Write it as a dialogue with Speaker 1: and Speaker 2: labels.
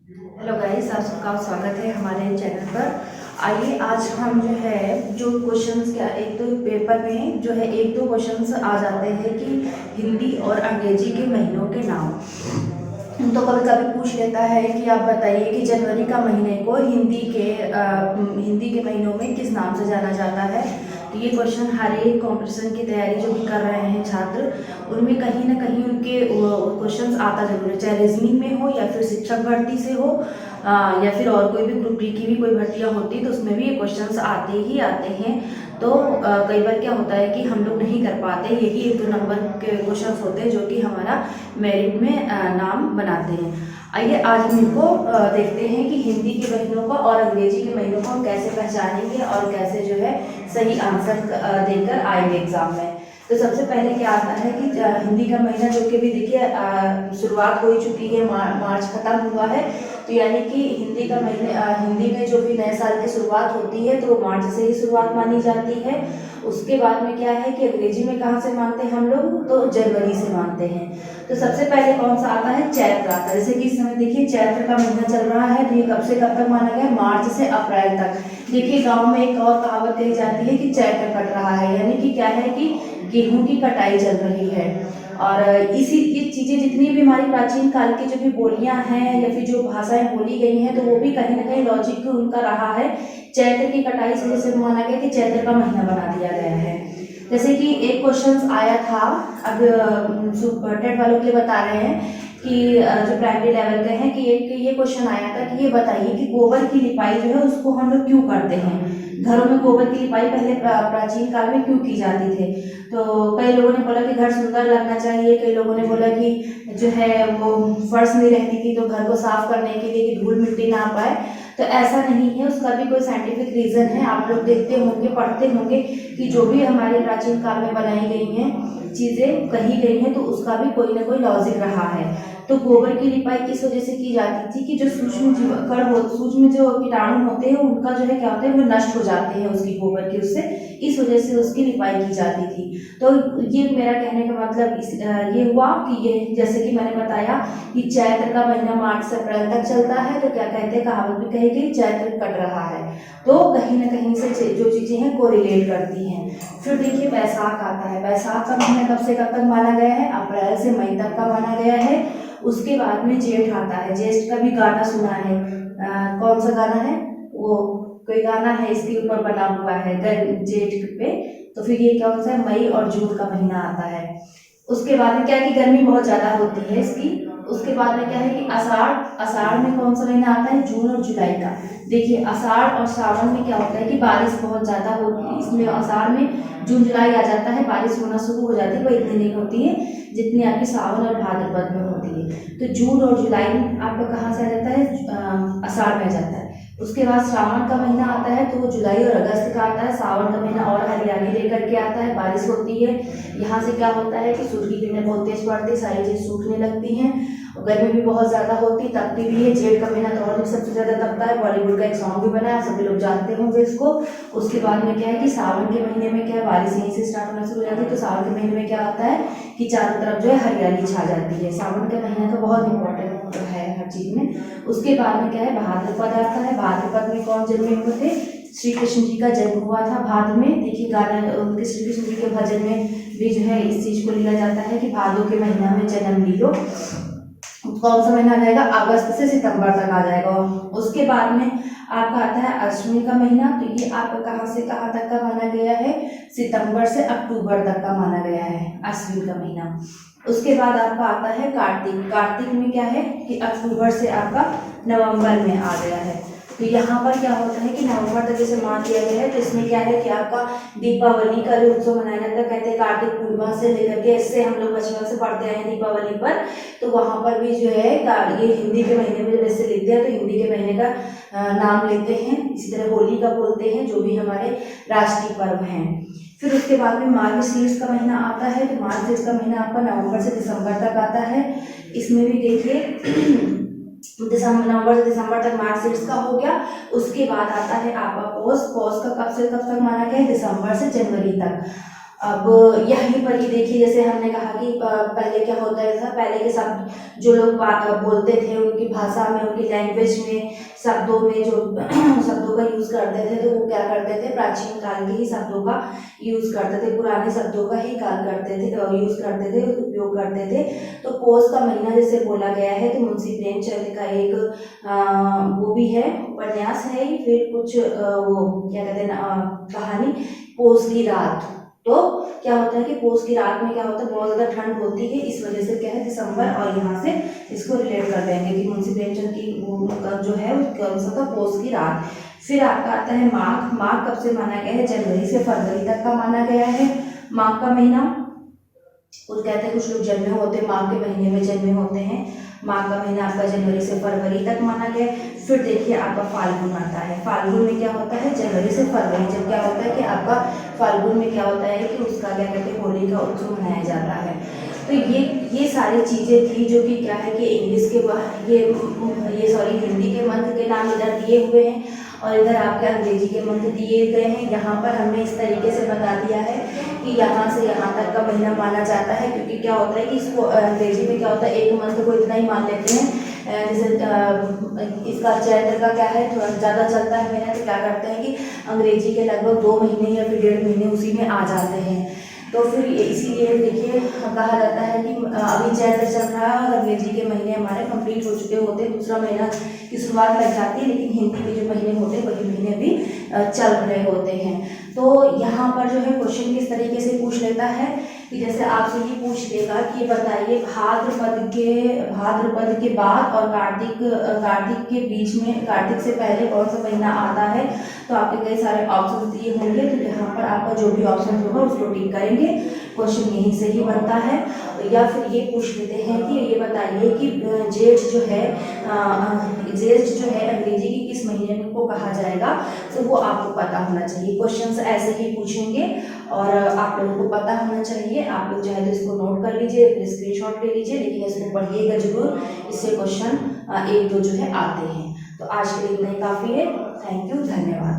Speaker 1: Hello guys, आप सबका स्वागत है हमारे चैनल पर। आइए आज हम जो है जो क्वेश्चंस क्या एक तो पेपर में जो है एक दो क्वेश्चंस आ जाते हैं कि हिंदी और अंग्रेजी के महीनों के नाम। तो कभी कभी पूछ लेता है कि आप बताइए कि जनवरी का महीने को हिंदी के महीनों में किस नाम से जाना जाता है। तो ये क्वेश्चन हर एक कॉम्पिटिशन की तैयारी जो भी कर रहे हैं छात्र, उनमें कहीं ना कहीं उनके क्वेश्चंस आता जरूर है, चाहे रीजनिंग में हो या फिर शिक्षक भर्ती से हो, या फिर और कोई भी ग्रुप डी की भी कोई भर्तियाँ होती तो उसमें भी ये क्वेश्चंस आते ही आते हैं। तो कई बार क्या होता है कि हम लोग नहीं कर पाते, यही एक दो नंबर के क्वेश्चंस होते हैं जो कि हमारा मेरिट में नाम बनाते हैं। आइए आज हम इनको देखते हैं कि हिंदी के महीनों का और अंग्रेजी के महीनों को हम कैसे पहचानेंगे और कैसे जो है सही आंसर देकर आएंगे एग्जाम में। तो सबसे पहले क्या आता है कि हिंदी का महीना जो कि भी देखिए शुरुआत हो ही चुकी है, मार्च खत्म हुआ है। तो यानी कि हिंदी में जो भी नए साल की शुरुआत होती है तो वो मार्च से ही शुरुआत मानी जाती है। उसके बाद में क्या है कि अंग्रेजी में कहाँ से मानते हैं हम लोग, तो जनवरी से मानते हैं। तो सबसे पहले कौन सा आता है, चैत्र आता है। जैसे कि इस समय देखिए चैत्र का महीना चल रहा है, तो ये कब से कब तक माना गया, मार्च से अप्रैल तक। देखिए गांव में एक और कहावत कही जाती है कि चैत्र कट रहा है, यानी कि क्या है कि गेहूं की कटाई चल रही है। और इसी ये चीजें जितनी भी हमारी प्राचीन काल की जो भी बोलियां हैं या फिर जो भाषाएं बोली गई हैं, तो वो भी कहीं ना कहीं लॉजिक उनका रहा है। चैत्र की कटाई से जैसे माना गया कि चैत्र का महीना बना दिया गया है। जैसे कि एक क्वेश्चन आया था, अब टेट वालों के लिए बता रहे हैं कि जो प्राइमरी लेवल के हैं, कि एक ये क्वेश्चन आया था कि ये बताइए कि गोबर की लिपाई जो है उसको हम लोग क्यों करते हैं। घरों में गोबर की लिपाई पहले प्राचीन काल में क्यों की जाती थे। तो कई लोगों ने बोला कि घर सुंदर लगना चाहिए, कई लोगों ने बोला कि जो है वो फर्श नहीं रहती थी तो घर को साफ करने के लिए कि धूल मिट्टी ना पाए। तो ऐसा नहीं है, उसका भी कोई साइंटिफिक रीजन है। आप लोग देखते होंगे, पढ़ते होंगे कि जो भी हमारे प्राचीन काल में बनाई गई हैं चीजें कही गई हैं, तो उसका भी कोई ना कोई लॉजिक रहा है। तो गोबर की लिपाई इस वजह से की जाती थी कि जो सूक्ष्म जो कीटाणु होते हैं उनका जो है क्या होता है, वो नष्ट हो जाते हैं उसकी गोबर की उससे, इस वजह से उसकी लिपाई की जाती थी। तो ये मेरा कहने का मतलब ये हुआ कि ये जैसे कि मैंने बताया कि चैत्र का महीना मार्च से अप्रैल तक चलता है, तो क्या कहते हैं, कहावत भी कही गई चैत्र कट रहा है। तो कहीं ना कहीं से जो चीजें हैं कोरिलेट करती हैं। फिर देखिए बैसाख आता है। बैसाख का महीना कब से कब तक माना गया है, अप्रैल से मई तक का माना गया है। उसके बाद में जेठ आता है। जेठ का भी गाना सुना है, कौन सा गाना है वो, कोई गाना है इसके ऊपर बना हुआ है जेठ पे। तो फिर ये कौन सा है, मई और जून का महीना आता है। उसके बाद में क्या है कि गर्मी बहुत ज्यादा होती है इसकी। उसके बाद में क्या है कि आषाढ़, आषाढ़ में कौन सा महीना आता है, जून और जुलाई का। देखिए आषाढ़ और सावन में क्या होता है कि बारिश बहुत ज्यादा होती है, इसमें आषाढ़ में जून जुलाई आ जाता है, बारिश होना शुरू हो जाती है, वो इतनी नहीं होती है जितनी आपकी सावन और भाद्रपद में होती है। तो जून और जुलाई आपका कहाँ से आ जाता है, आषाढ़ में आ जाता है। उसके बाद श्रावण का महीना आता है, तो वो जुलाई और अगस्त का आता है। सावन का महीना और हरियाली लेकर के आता है, बारिश होती है। यहाँ से क्या होता है कि सूर्य की किरणें बहुत तेज पड़ती, सारी चीज सूखने लगती हैं, गर्मी भी बहुत ज्यादा होती, तपती भी है। जेठ का महीना तो और भी सबसे ज्यादा तपता है, बॉलीवुड का एक सॉन्ग भी बना है, सभी लोग जानते होंगे इसको। उसके बाद में क्या है कि सावन के महीने में क्या है, बारिश यहीं से स्टार्ट होना शुरू हो जाती है। तो सावन के महीने में क्या होता है कि चारों तरफ जो है हरियाली छा जाती है। सावन के महीने का बहुत इंपॉर्टेंट है हर चीज में। उसके बाद में क्या है, भाद्रपद आता है। भाद्रपद में कौन जन्मे हुए थे, श्री कृष्ण जी का जन्म हुआ था भाद्र में। देखिए गाना उनके श्री कृष्ण जी के भजन में भी जो है इस चीज को लिया जाता है कि भादो के महीना में जन्म लियो। कौन सा महीना आ जाएगा, अगस्त से सितंबर तक आ जाएगा। उसके बाद में आपका आता है अश्विन का महीना। तो ये आपका कहाँ से कहाँ तक का माना गया है, सितंबर से अक्टूबर तक का माना गया है अश्विन का महीना। उसके बाद आपका आता है कार्तिक। कार्तिक में क्या है कि अक्टूबर से आपका नवंबर में आ गया है। तो यहाँ पर क्या होता है कि नवंबर तक जैसे मान लिया गया है, तो इसमें क्या है कि आपका दीपावली का जो उत्सव मनाया जाता है, कहते हैं कार्तिक पूर्णिमा से लेकर के, इससे हम लोग बचपन से पढ़ते आए हैं दीपावली पर। तो वहां पर भी जो है ये हिंदी के महीने में जब ऐसे लिखते हैं तो हिंदी के महीने का नाम लेते हैं। इसी तरह होली का बोलते हैं, जो भी हमारे राष्ट्रीय पर्व हैं। फिर उसके बाद में मार्गशीर्ष का महीना आता है। तो मार्गशीर्ष का महीना आपका नवंबर से दिसंबर तक आता है। इसमें भी देखिए नवंबर से दिसंबर तक मार्गशीर्ष का हो गया। उसके बाद आता है आपका पौष। पौष का कब से कब तक माना गया है, दिसंबर से जनवरी तक। अब यहीं पर ही देखिए, जैसे हमने कहा कि पहले क्या होता था, पहले के शब्द जो लोग बोलते थे उनकी भाषा में, उनकी लैंग्वेज में, शब्दों में जो शब्दों का यूज़ करते थे, तो वो क्या करते थे, प्राचीन काल के ही शब्दों का यूज़ करते थे, पुराने शब्दों का ही काल करते थे, यूज़ करते थे, उपयोग करते थे। तो पौष का महीना जैसे बोला गया है, तो मुंशी प्रेमचंद का एक वो भी है, उपन्यास है, फिर कुछ वो क्या कहते हैं कहानी, पौष की रात। तो क्या होता है कि पौष की रात में क्या होता है, बहुत ज़्यादा ठंड होती है, इस वजह से क्या है दिसंबर, और यहाँ से इसको रिलेट कर देंगे कि मुंशी प्रेमचंद की वो जो है उसका आंसर था पौष की रात। फिर आपका आता है माघ। माघ कब से माना गया है, जनवरी से फरवरी तक का माना गया है माघ का महीना। कुछ कहते हैं, कुछ लोग जन्मे होते हैं माघ के महीने में जन्मे होते हैं। माघ का महीना आपका जनवरी से फरवरी तक माना गया। फिर देखिए आपका फाल्गुन आता है। फाल्गुन में क्या होता है, जनवरी से फरवरी, जब क्या होता है कि आपका फाल्गुन में क्या होता है कि उसका क्या कहते हैं, होली का उत्सव मनाया जाता है। तो ये सारी चीज़ें थी जो कि क्या है कि इंग्लिश के हिंदी के मंत्र के नाम इधर दिए हुए हैं, और इधर आपके अंग्रेजी के मंत्र दिए गए हैं। यहाँ पर हमने इस तरीके से बता दिया है कि यहाँ से यहाँ तक का महीना माना जाता है, क्योंकि क्या होता है कि इसको अंग्रेजी में क्या होता है, एक मंत्र को इतना ही मान लेते हैं। जैसे इसका चैत्र का क्या है, थोड़ा ज़्यादा चलता है महीना, तो क्या करते हैं कि अंग्रेजी के लगभग 2 महीने या फिर 1.5 महीने उसी में आ जाते हैं। तो फिर इसीलिए देखिए कहा जाता है कि अभी चैत्र चल रहा है और अंग्रेजी के महीने हमारे कंप्लीट हो चुके होते हैं, दूसरा महीना की शुरुआत लग जाती है, लेकिन हिंदी के जो महीने होते हैं वही महीने भी चल रहे होते हैं। तो यहाँ पर जो है क्वेश्चन किस तरीके से पूछ लेता है कि जैसे आपसे ये पूछ लेगा कि बताइए भाद्रपद के बाद और कार्तिक के बीच में, कार्तिक से पहले कौन सा महीना आता है। तो आपके कई सारे ऑप्शन दिए होंगे, तो यहाँ पर आपका जो भी ऑप्शन होगा उसको टिक करेंगे, क्वेश्चन यहीं से ही बनता है। या फिर ये पूछ लेते हैं कि ये बताइए कि जेठ जो है अंग्रेजी की किस महीने को कहा जाएगा। तो वो आपको पता होना चाहिए। क्वेश्चंस ऐसे ही पूछेंगे और आप लोगों को पता होना चाहिए। आप लोग चाहे तो इसको नोट कर लीजिए, फिर स्क्रीनशॉट ले लीजिए, लेकिन इसको पढ़िएगा जरूर, इससे क्वेश्चन 1-2 जो है आते हैं। तो आज के लिए इतना ही काफ़ी है। थैंक यू, धन्यवाद।